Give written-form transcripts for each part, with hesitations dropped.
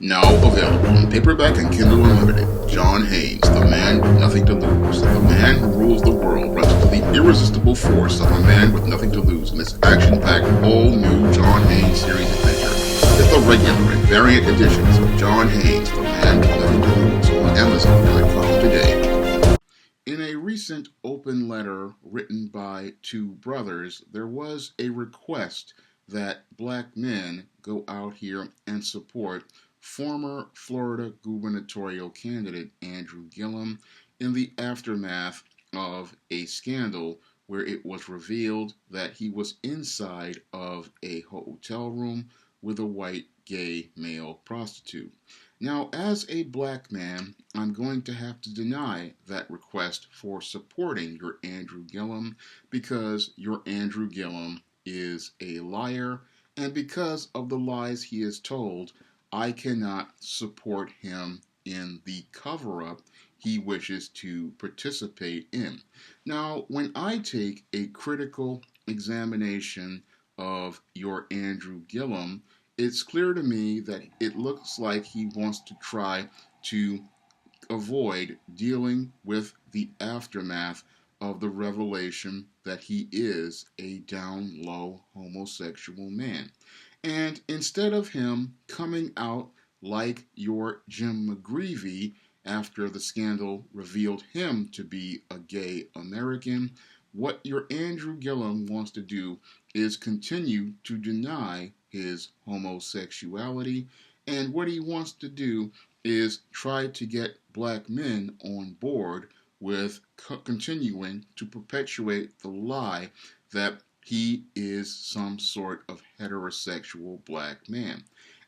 Now available in paperback and Kindle Unlimited. John Haynes, the man with nothing to lose. The man who rules the world runs into the irresistible force of a man with nothing to lose in this action-packed, all-new John Haynes series adventure. Get the regular and variant editions of John Haynes, the man with nothing to lose on Amazon.com today. In a recent open letter written by two brothers, there was a request that black men go out here and support former Florida gubernatorial candidate Andrew Gillum in the aftermath of a scandal where it was revealed that he was inside of a hotel room with a white gay male prostitute. Now, as a black man, I'm going to have to deny that request for supporting your Andrew Gillum because your Andrew Gillum is a liar, and because of the lies he has told, I cannot support him in the cover up he wishes to participate in. Now, when I take a critical examination of your Andrew Gillum, it's clear to me that it looks like he wants to try to avoid dealing with the aftermath of the revelation that he is a down low homosexual man. And instead of him coming out like your Jim McGreevey after the scandal revealed him to be a gay American, what your Andrew Gillum wants to do is continue to deny his homosexuality, and what he wants to do is try to get black men on board with continuing to perpetuate the lie that he is some sort of heterosexual black man.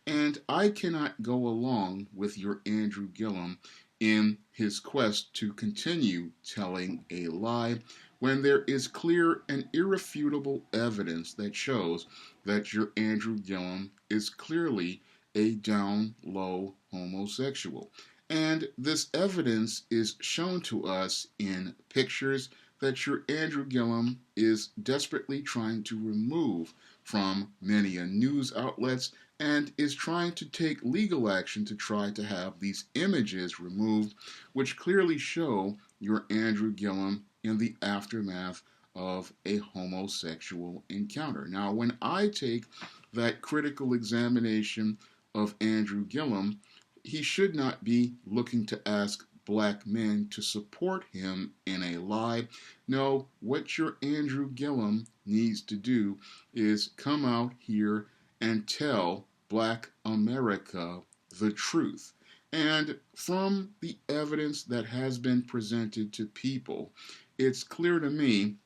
And I cannot go along with your Andrew Gillum in his quest to continue telling a lie when there is clear and irrefutable evidence that shows that your Andrew Gillum is clearly a down low homosexual. And this evidence is shown to us in pictures that your Andrew Gillum is desperately trying to remove from many news outlets and is trying to take legal action to try to have these images removed, which clearly show your Andrew Gillum in the aftermath of a homosexual encounter. Now, when I take that critical examination of Andrew Gillum, he should not be looking to ask black men to support him in a lie. No, what your Andrew Gillum needs to do is come out here and tell black America the truth. And from the evidence that has been presented to people, it's clear to me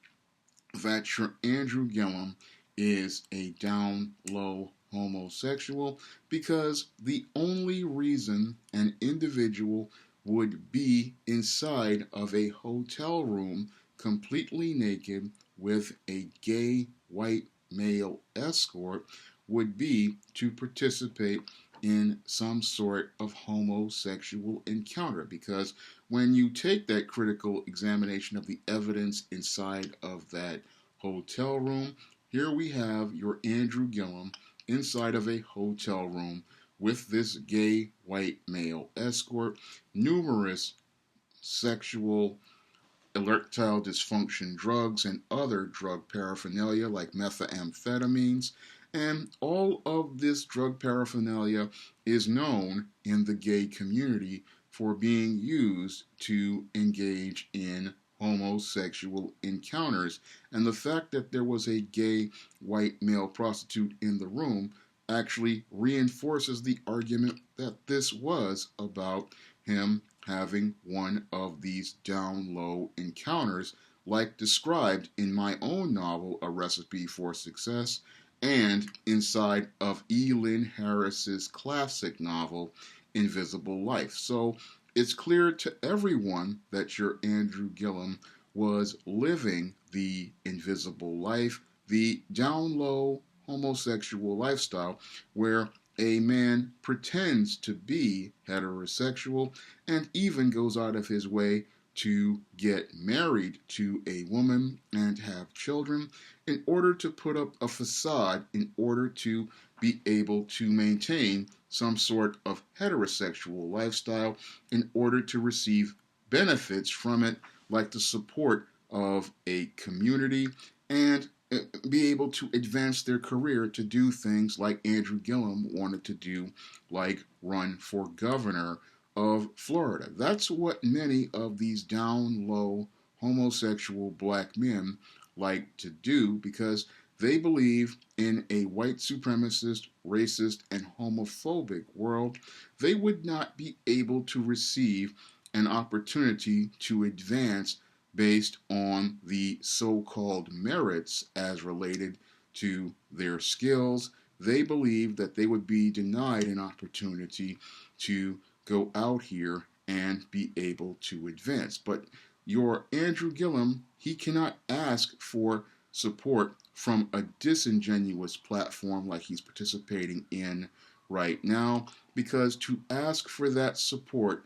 that your Andrew Gillum is a down low homosexual because the only reason an individual would be inside of a hotel room completely naked with a gay white male escort would be to participate in some sort of homosexual encounter, because when you take that critical examination of the evidence inside of that hotel room, here we have your Andrew Gillum inside of a hotel room with this gay white male escort, numerous sexual erectile dysfunction drugs and other drug paraphernalia like methamphetamines. And all of this drug paraphernalia is known in the gay community for being used to engage in homosexual encounters. And the fact that there was a gay white male prostitute in the room actually reinforces the argument that this was about him having one of these down low encounters, like described in my own novel, A Recipe for Success, and inside of E. Lynn Harris's classic novel, Invisible Life. So it's clear to everyone that your Andrew Gillum was living the invisible life, the down low homosexual lifestyle, where a man pretends to be heterosexual and even goes out of his way to get married to a woman and have children in order to put up a facade, in order to be able to maintain some sort of heterosexual lifestyle in order to receive benefits from it, like the support of a community, and be able to advance their career to do things like Andrew Gillum wanted to do, like run for governor of Florida. That's what many of these down low homosexual black men like to do, because they believe in a white supremacist, racist, and homophobic world. They would not be able to receive an opportunity to advance based on the so-called merits as related to their skills. They believe that they would be denied an opportunity to go out here and be able to advance. But your Andrew Gillum, he cannot ask for support from a disingenuous platform like he's participating in right now, because to ask for that support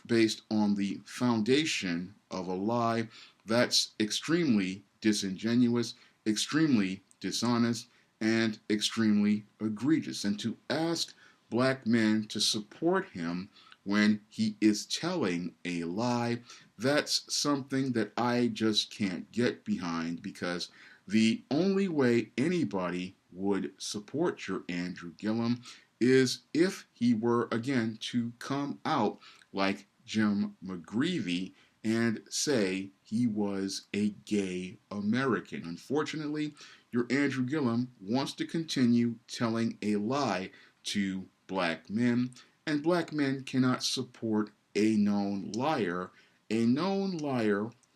based on the foundation of a lie, that's extremely disingenuous, extremely dishonest, and extremely egregious. And to ask black men to support him when he is telling a lie, that's something that I just can't get behind, because the only way anybody would support your Andrew Gillum is if he were, again, to come out like Jim McGreevey and say he was a gay American. Unfortunately, your Andrew Gillum wants to continue telling a lie to black men, and black men cannot support a known liar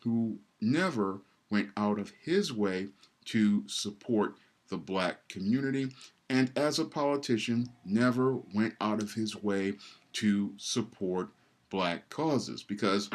who never went out of his way to support the black community, and as a politician never went out of his way to support black causes, because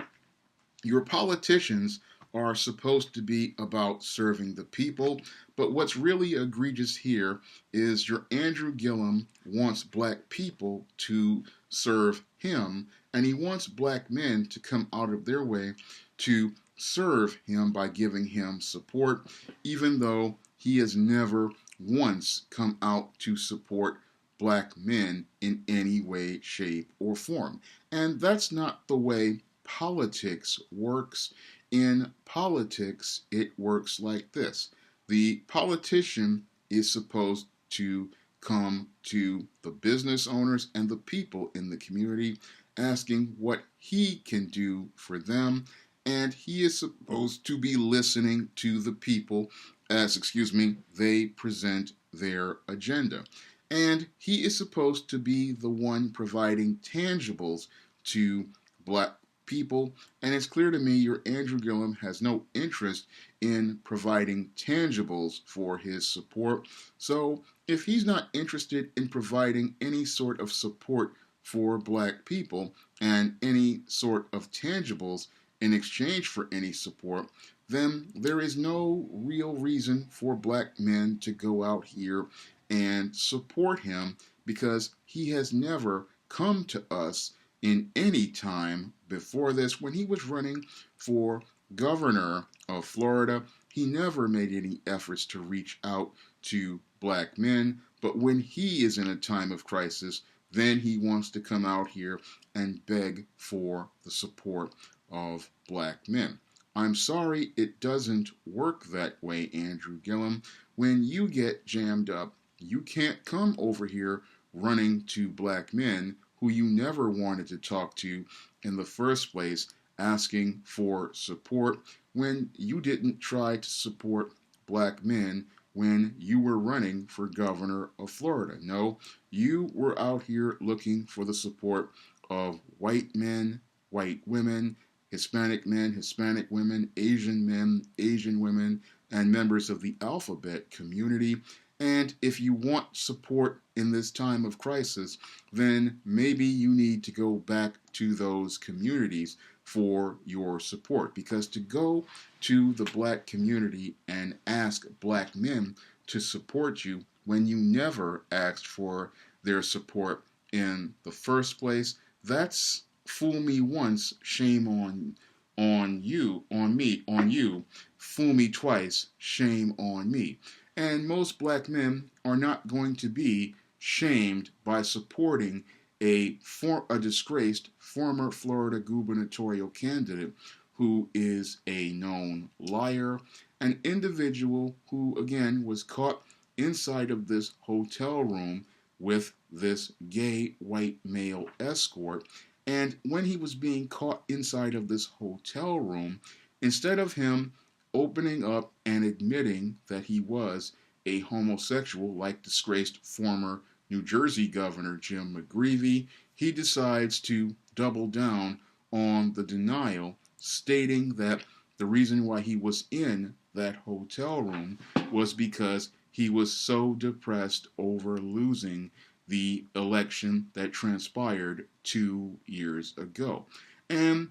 your politicians are supposed to be about serving the people, but what's really egregious here is your Andrew Gillum wants black people to serve him, and he wants black men to come out of their way to serve him by giving him support, even though he has never once come out to support black men in any way, shape, or form. And that's not the way politics works. In politics, it works like this. The politician is supposed to come to the business owners and the people in the community asking what he can do for them, and he is supposed to be listening to the people as, they present their agenda. And he is supposed to be the one providing tangibles to black people, and it's clear to me your Andrew Gillum has no interest in providing tangibles for his support. So if he's not interested in providing any sort of support for black people and any sort of tangibles in exchange for any support, then there is no real reason for black men to go out here and support him, because he has never come to us in any time before this. When he was running for governor of Florida, he never made any efforts to reach out to black men, but when he is in a time of crisis, then he wants to come out here and beg for the support of black men. I'm sorry, it doesn't work that way, Andrew Gillum. When you get jammed up, you can't come over here running to black men who you never wanted to talk to in the first place, asking for support when you didn't try to support black men when you were running for governor of Florida. No, you were out here looking for the support of white men, white women, Hispanic men, Hispanic women, Asian women, and members of the alphabet community. And if you want support in this time of crisis, then maybe you need to go back to those communities for your support. Because to go to the black community and ask black men to support you when you never asked for their support in the first place, that's fool me once, shame on you. Fool me twice, shame on me. And most black men are not going to be shamed by supporting a disgraced former Florida gubernatorial candidate who is a known liar, an individual who, again, was caught inside of this hotel room with this gay white male escort. And when he was being caught inside of this hotel room, instead of him opening up and admitting that he was a homosexual, like disgraced former New Jersey Governor Jim McGreevey, he decides to double down on the denial, stating that the reason why he was in that hotel room was because he was so depressed over losing the election that transpired 2 years ago. And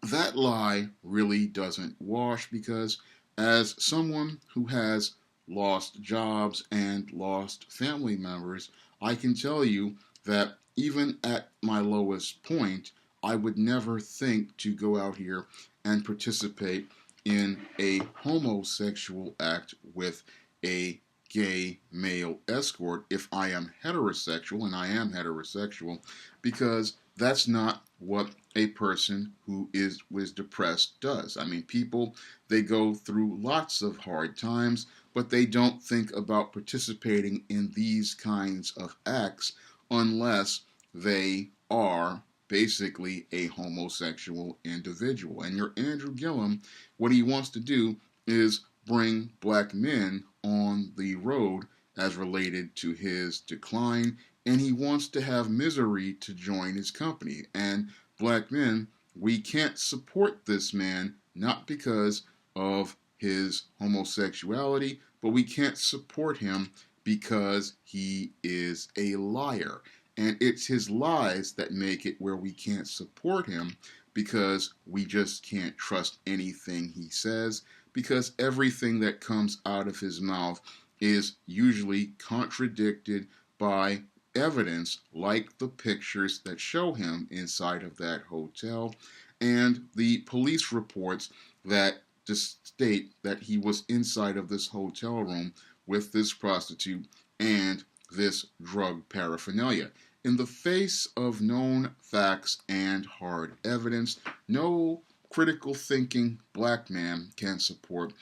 that lie really doesn't wash, because as someone who has lost jobs and lost family members, I can tell you that even at my lowest point, I would never think to go out here and participate in a homosexual act with a gay male escort if I am heterosexual, and I am heterosexual, because that's not what a person who was depressed does. I mean, people, they go through lots of hard times, but they don't think about participating in these kinds of acts unless they are basically a homosexual individual. And your Andrew Gillum, what he wants to do is bring black men on the road as related to his decline, and he wants to have misery to join his company. And black men, we can't support this man, not because of his homosexuality, but we can't support him because he is a liar. And it's his lies that make it where we can't support him, because we just can't trust anything he says, because everything that comes out of his mouth is usually contradicted by evidence, like the pictures that show him inside of that hotel and the police reports that just state that he was inside of this hotel room with this prostitute and this drug paraphernalia. In the face of known facts and hard evidence, no critical thinking black man can support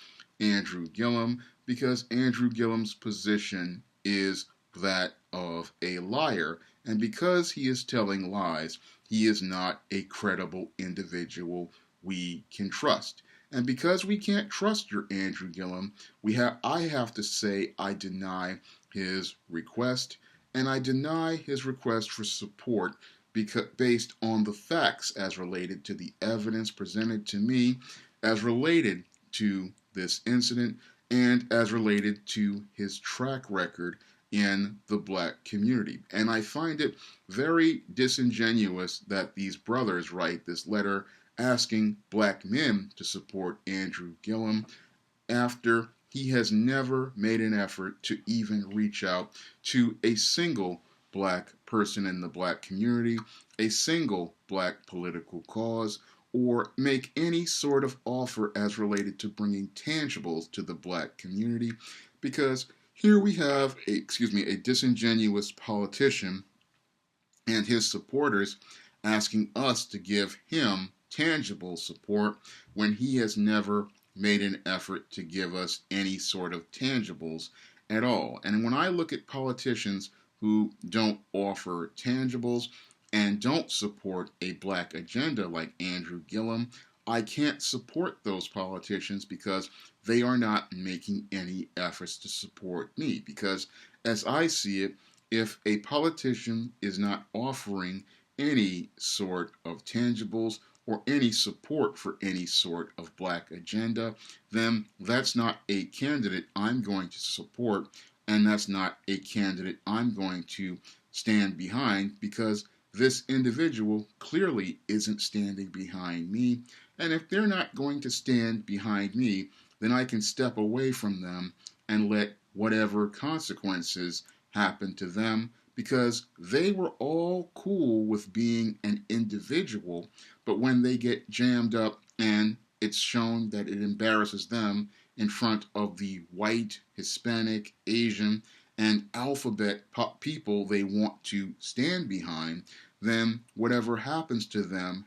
Andrew Gillum, because Andrew Gillum's position is that of a liar, and because he is telling lies, he is not a credible individual we can trust. And because we can't trust your Andrew Gillum, I have to say I deny his request, and I deny his request for support based on the facts as related to the evidence presented to me, as related to this incident, and as related to his track record in the black community. And I find it very disingenuous that these brothers write this letter asking black men to support Andrew Gillum after he has never made an effort to even reach out to a single black person in the black community, a single black political cause, or make any sort of offer as related to bringing tangibles to the black community, because here we have a disingenuous politician and his supporters asking us to give him tangible support when he has never made an effort to give us any sort of tangibles at all. And when I look at politicians who don't offer tangibles and don't support a black agenda like Andrew Gillum, I can't support those politicians because they are not making any efforts to support me. Because as I see it, if a politician is not offering any sort of tangibles or any support for any sort of black agenda, then that's not a candidate I'm going to support, and that's not a candidate I'm going to stand behind, because this individual clearly isn't standing behind me. And if they're not going to stand behind me, then I can step away from them and let whatever consequences happen to them, because they were all cool with being an individual, but when they get jammed up and it's shown that it embarrasses them in front of the white, Hispanic, Asian, and alphabet people they want to stand behind, then whatever happens to them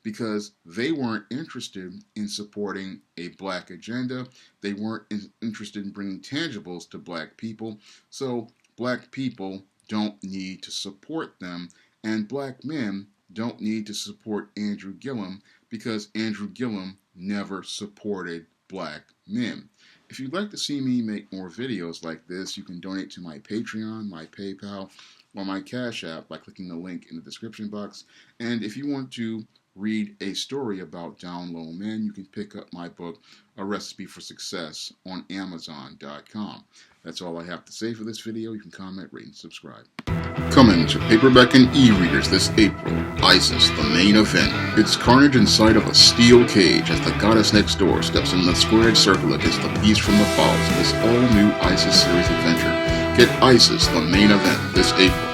because they weren't interested in supporting a black agenda. They weren't interested in bringing tangibles to black people. So black people don't need to support them, and black men don't need to support Andrew Gillum because Andrew Gillum never supported black men. If you'd like to see me make more videos like this, you can donate to my Patreon, my PayPal, or my Cash App by clicking the link in the description box. And if you want to read a story about down low men, you can pick up my book, A Recipe for Success, on Amazon.com. That's all I have to say for this video. You can comment, rate, and subscribe. Coming to paperback and e-readers this April, ISIS, the main event. It's carnage inside of a steel cage as the goddess next door steps in the squared circle against the beast from the falls in this all-new ISIS series adventure. Get ISIS, the main event, this April.